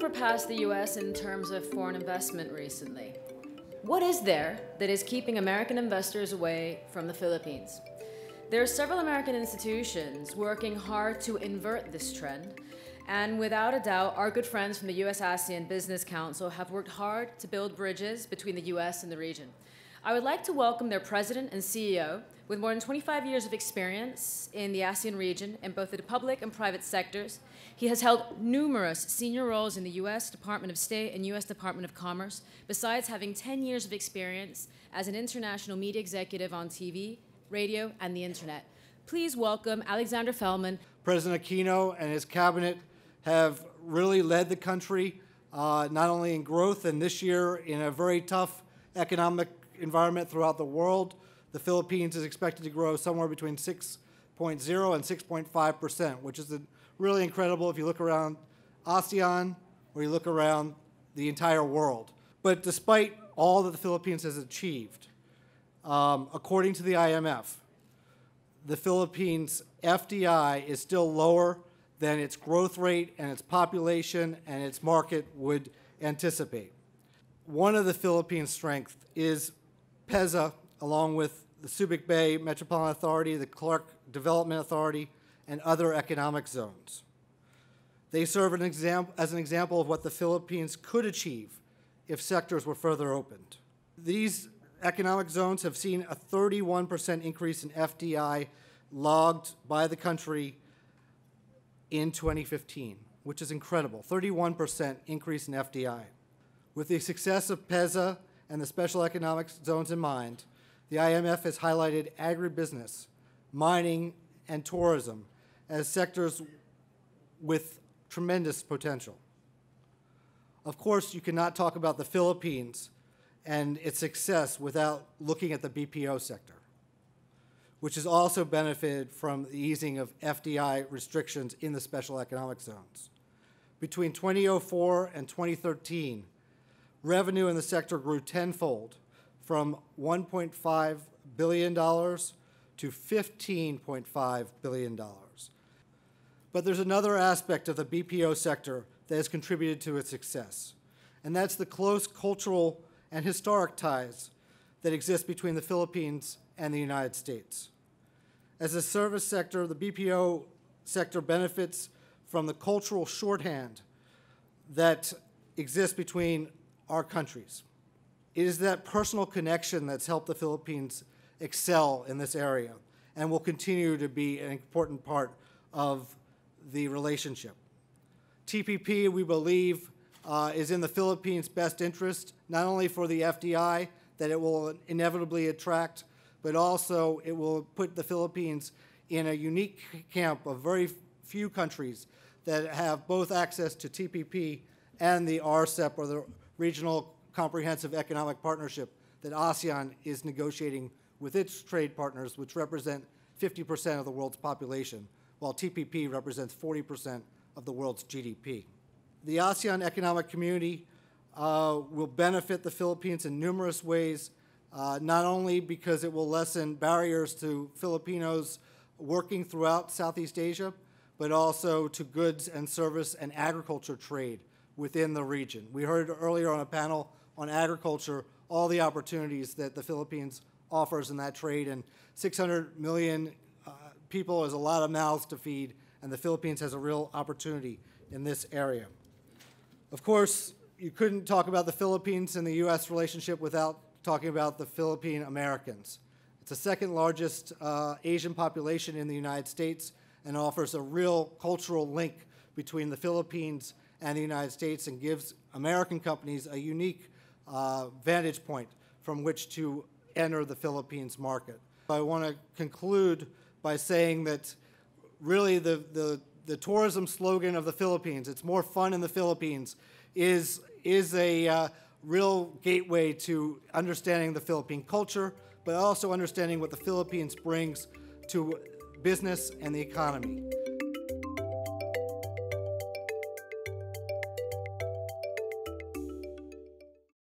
surpassed the US in terms of foreign investment recently. What is there that is keeping American investors away from the Philippines? There are several American institutions working hard to invert this trend, and without a doubt, our good friends from the US-ASEAN Business Council have worked hard to build bridges between the US and the region. I would like to welcome their president and CEO, with more than 25 years of experience in the ASEAN region in both the public and private sectors. He has held numerous senior roles in the US Department of State and US Department of Commerce, besides having 10 years of experience as an international media executive on TV, radio, and the internet. Please welcome Alexander Feldman. President Keynote and his cabinet have really led the country, not only in growth and this year in a very tough economic environment throughout the world. The Philippines is expected to grow somewhere between 6.0 and 6.5%, which is really incredible if you look around ASEAN or you look around the entire world. But despite all that the Philippines has achieved, according to the IMF, the Philippines' FDI is still lower than its growth rate and its population and its market would anticipate. One of the Philippines' strengths is PEZA, along with the Subic Bay Metropolitan Authority, the Clark Development Authority, and other economic zones. They serve as an example of what the Philippines could achieve if sectors were further opened. These economic zones have seen a 31% increase in FDI logged by the country in 2015, which is incredible, 31% increase in FDI. With the success of PEZA and the special economic zones in mind, the IMF has highlighted agribusiness, mining, and tourism as sectors with tremendous potential. Of course, you cannot talk about the Philippines and its success without looking at the BPO sector, which has also benefited from the easing of FDI restrictions in the special economic zones. Between 2004 and 2013, revenue in the sector grew tenfold, from $1.5 billion to $15.5 billion. But there's another aspect of the BPO sector that has contributed to its success, and that's the close cultural and historic ties that exist between the Philippines and the United States. As a service sector, the BPO sector benefits from the cultural shorthand that exists between our countries. It is that personal connection that's helped the Philippines excel in this area and will continue to be an important part of the relationship. TPP, we believe, is in the Philippines' best interest, not only for the FDI that it will inevitably attract, but also it will put the Philippines in a unique camp of very few countries that have both access to TPP and the RCEP, or the Regional Comprehensive Economic Partnership, that ASEAN is negotiating with its trade partners, which represent 50% of the world's population, while TPP represents 40% of the world's GDP. The ASEAN economic community will benefit the Philippines in numerous ways, not only because it will lessen barriers to Filipinos working throughout Southeast Asia, but also to goods and service and agriculture trade within the region. We heard earlier on a panel on agriculture all the opportunities that the Philippines offers in that trade, and 600 million people is a lot of mouths to feed, and the Philippines has a real opportunity in this area. Of course, you couldn't talk about the Philippines and the U.S. relationship without talking about the Philippine Americans. It's the second largest Asian population in the United States and offers a real cultural link between the Philippines and the United States, and gives American companies a unique vantage point from which to enter the Philippines market. I want to conclude by saying that really the tourism slogan of the Philippines, "It's more fun in the Philippines," is a real gateway to understanding the Philippine culture, but also understanding what the Philippines brings to business and the economy.